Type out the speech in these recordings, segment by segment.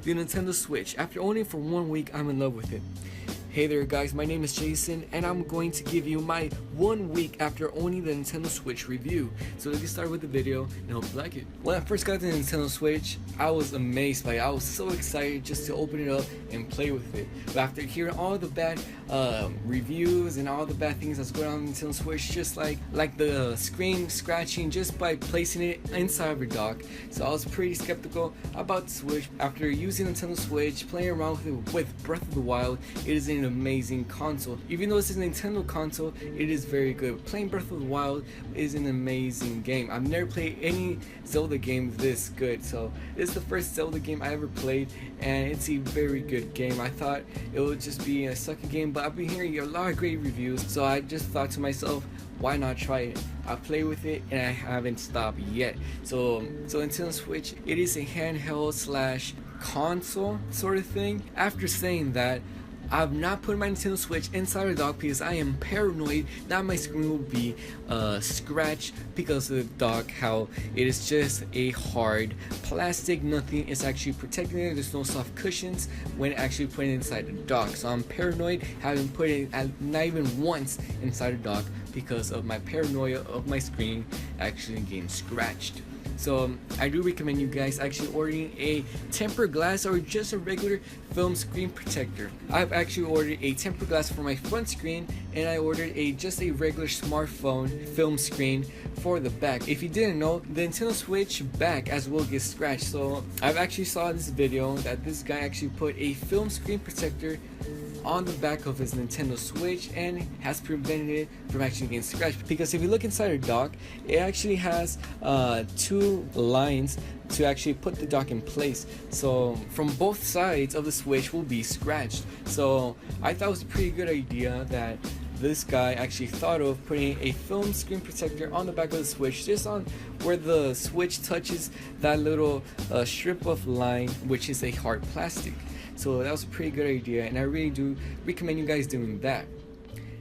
The Nintendo Switch. After owning it for 1 week, I'm in love with it. Hey there guys, my name is Jason and I'm going to give you my 1 week after owning the Nintendo Switch review. So let's get started with the video and hope you like it. When I first got the Nintendo Switch, I was amazed by it. I was so excited just to open it up and play with it. But after hearing all the bad reviews and all the bad things that's going on the Nintendo Switch, just like the screen scratching just by placing it inside of your dock. So I was pretty skeptical about the Switch. After using the Nintendo Switch, playing around with it with Breath of the Wild, it is an amazing console. Even though this is a Nintendo console, it is very good. Playing Breath of the Wild is an amazing game. I've never played any Zelda game this good, so this is the first Zelda game I ever played, and it's a very good game. I thought it would just be a sucky game, but I've been hearing a lot of great reviews, so I just thought to myself, why not try it? I play with it and I haven't stopped yet. So Nintendo Switch, it is a handheld slash console sort of thing. After saying that, I've not put my Nintendo Switch inside a dock because I am paranoid that my screen will be scratched because of the dock, how it is just a hard plastic, nothing is actually protecting it, there's no soft cushions when actually putting it inside the dock. So I'm paranoid having put it not even once inside a dock because of my paranoia of my screen actually getting scratched. So I do recommend you guys actually ordering a tempered glass or just a regular film screen protector. I've actually ordered a tempered glass for my front screen, and I ordered just a regular smartphone film screen for the back. If you didn't know, the Nintendo Switch back as well gets scratched. So I've actually saw this video that this guy actually put a film screen protector on the back of his Nintendo Switch and has prevented it from actually getting scratched. Because if you look inside a dock, it actually has two lines to actually put the dock in place, so from both sides of the Switch will be scratched. So I thought it was a pretty good idea that this guy actually thought of putting a film screen protector on the back of the Switch, just on where the Switch touches that little strip of line, which is a hard plastic. So that was a pretty good idea, and I really do recommend you guys doing that.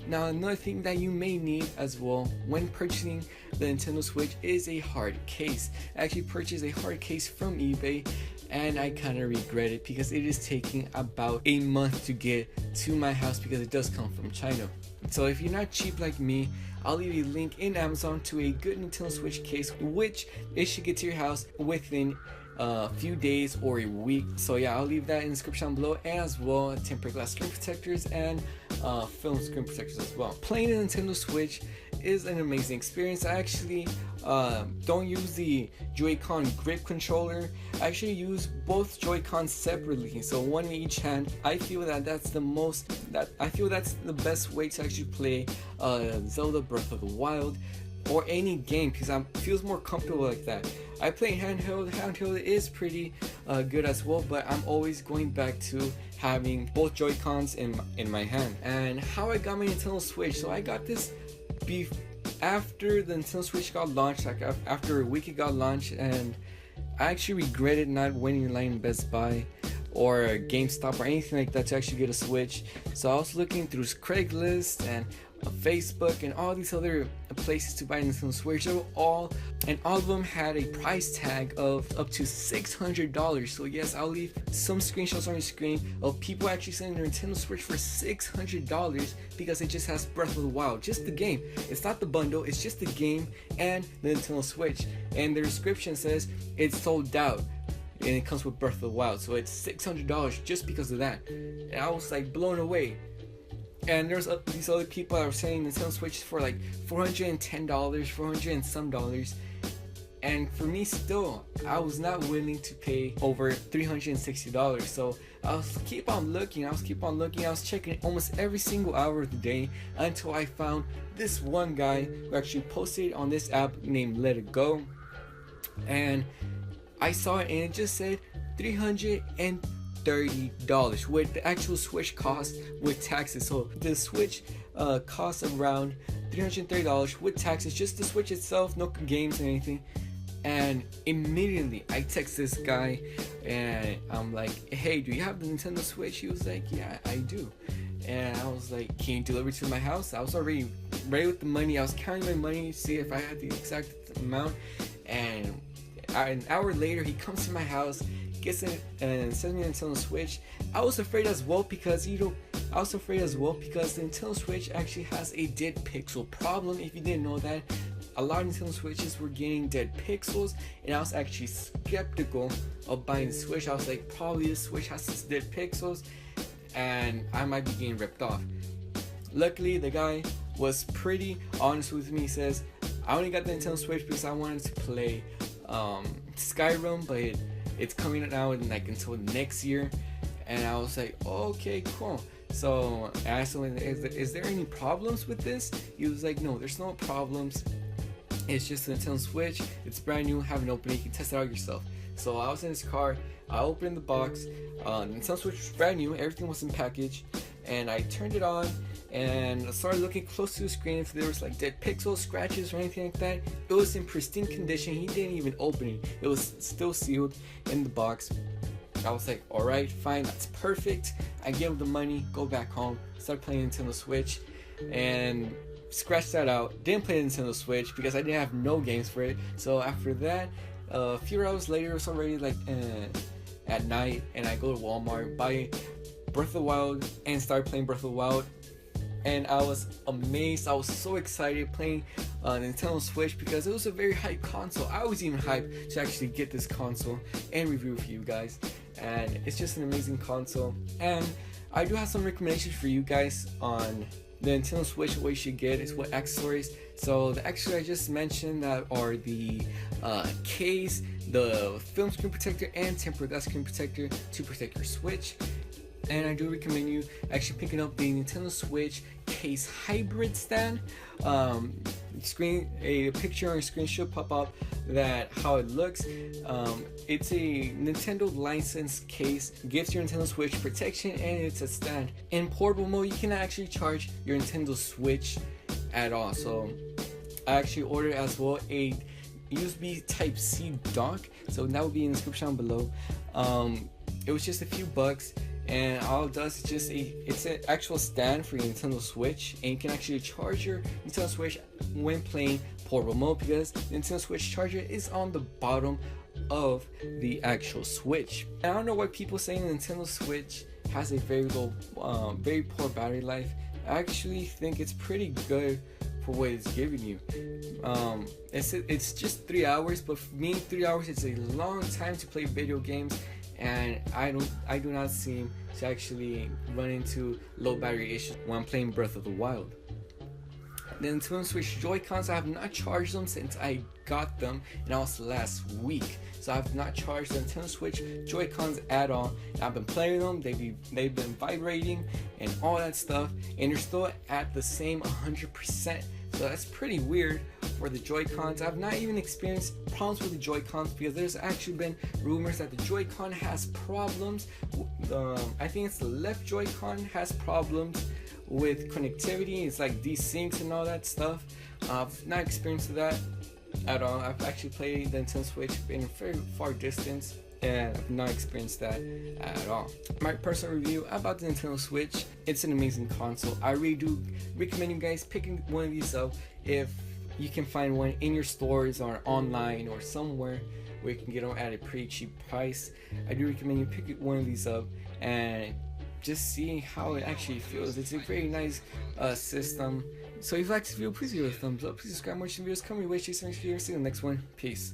Now, another thing that you may need as well when purchasing the Nintendo Switch is a hard case. I actually purchased a hard case from eBay, and I kind of regret it because it is taking about a month to get to my house because it does come from China. So if you're not cheap like me, I'll leave a link in Amazon to a good Nintendo Switch case, which it should get to your house within a few days or a week. So yeah, I'll leave that in the description below, and as well tempered glass screen protectors and film screen protectors as well. Playing a Nintendo Switch is an amazing experience. I actually don't use the Joy-Con grip controller. I actually use both Joy-Cons separately, so one in each hand. I feel that's the best way to actually play Zelda Breath of the Wild or any game, because I feels more comfortable like that. I play handheld. Handheld is pretty good as well, but I'm always going back to having both Joy-Cons in my hand. And how I got my Nintendo Switch, so I got this after the Nintendo Switch got launched, like after a week it got launched, and I actually regretted not waiting in line in Best Buy or GameStop or anything like that to actually get a Switch. So I was looking through Craigslist and Facebook and all these other places to buy a Nintendo Switch. All of them had a price tag of up to $600. So yes, I'll leave some screenshots on your screen of people actually selling their Nintendo Switch for $600 because it just has Breath of the Wild, just the game. It's not the bundle, it's just the game and the Nintendo Switch. And the description says it's sold out, and it comes with Breath of the Wild, so it's $600 just because of that. And I was like blown away. And there's these other people that are saying Nintendo Switch for like $410, $400 and some dollars. And for me still, I was not willing to pay over $360. So I was keep on looking. I was checking almost every single hour of the day until I found this one guy who actually posted on this app named Let It Go. And I saw it and it just said $330 with the actual Switch cost with taxes. So the Switch costs around $330 with taxes, just the Switch itself, no games or anything. And immediately I text this guy and I'm like, hey, do you have the Nintendo Switch? He was like, yeah, I do. And I was like, can you deliver to my house? I was already ready with the money. I was counting my money to see if I had the exact amount. And an hour later, he comes to my house gets it and sends me a Nintendo Switch. I was afraid as well because the Nintendo Switch actually has a dead pixel problem. If you didn't know that, a lot of Nintendo Switches were getting dead pixels, and I was actually skeptical of buying the Switch. I was like, probably this Switch has this dead pixels and I might be getting ripped off. Luckily, the guy was pretty honest with me. He says, I only got the Nintendo Switch because I wanted to play Skyrim, but it's coming out in like until next year. And I was like, okay, cool. So I asked him, is there any problems with this? He was like, no, there's no problems. It's just a Nintendo Switch. It's brand new. Haven't opened it. You can test it out yourself. So I was in his car. I opened the box. Nintendo Switch was brand new. Everything was in package. And I turned it on and I started looking close to the screen if there was like dead pixels, scratches, or anything like that. It was in pristine condition. He didn't even open it. It was still sealed in the box. I was like, alright, fine, that's perfect. I gave him the money, go back home, start playing Nintendo Switch, and scratch that out. Didn't play Nintendo Switch because I didn't have no games for it. So after that, a few hours later, it was already like at night, and I go to Walmart, buy Breath of the Wild, and start playing Breath of the Wild. And I was amazed. I was so excited playing Nintendo Switch because it was a very hype console. I was even hyped to actually get this console and review for you guys. And it's just an amazing console. And I do have some recommendations for you guys on the Nintendo Switch. What you should get is what accessories. So the accessories I just mentioned that are the case, the film screen protector, and tempered glass screen protector to protect your Switch. And I do recommend you actually picking up the Nintendo Switch case hybrid stand. A picture on your screen should pop up that how it looks. It's a Nintendo licensed case, gives your Nintendo Switch protection, and it's a stand. In portable mode, you can actually charge your Nintendo Switch at all. So I actually ordered as well a USB Type-C dock, so that will be in the description down below. It was just a few bucks. And all it does is just it's an actual stand for your Nintendo Switch, and you can actually charge your Nintendo Switch when playing portable mode because the Nintendo Switch charger is on the bottom of the actual Switch. And I don't know why people saying the Nintendo Switch has a very low, very poor battery life. I actually think it's pretty good for what it's giving you. It's just 3 hours, but for me, 3 hours is a long time to play video games. And I do not seem to actually run into low battery issues when I'm playing Breath of the Wild. The Nintendo Switch Joy-Cons, I have not charged them since I got them, and that was last week. So I have not charged the Nintendo Switch Joy-Cons at all. I've been playing them, they've been vibrating and all that stuff, and they're still at the same 100%. So that's pretty weird for the Joy-Cons. I've not even experienced problems with the Joy-Cons because there's actually been rumors that the Joy-Con has problems. I think it's the left Joy-Con has problems with connectivity. It's like desyncs and all that stuff. I've not experienced that at all. I've actually played the Nintendo Switch in a very far distance, and I've not experienced that at all. My personal review about the Nintendo Switch, it's an amazing console. I really do recommend you guys picking one of these up if you can find one in your stores or online or somewhere where you can get them at a pretty cheap price. I do recommend you pick one of these up and just see how it actually feels. It's a very nice system. So if you like this video, please give it a thumbs up. Please subscribe, more videos coming your way. See you in the next one. Peace.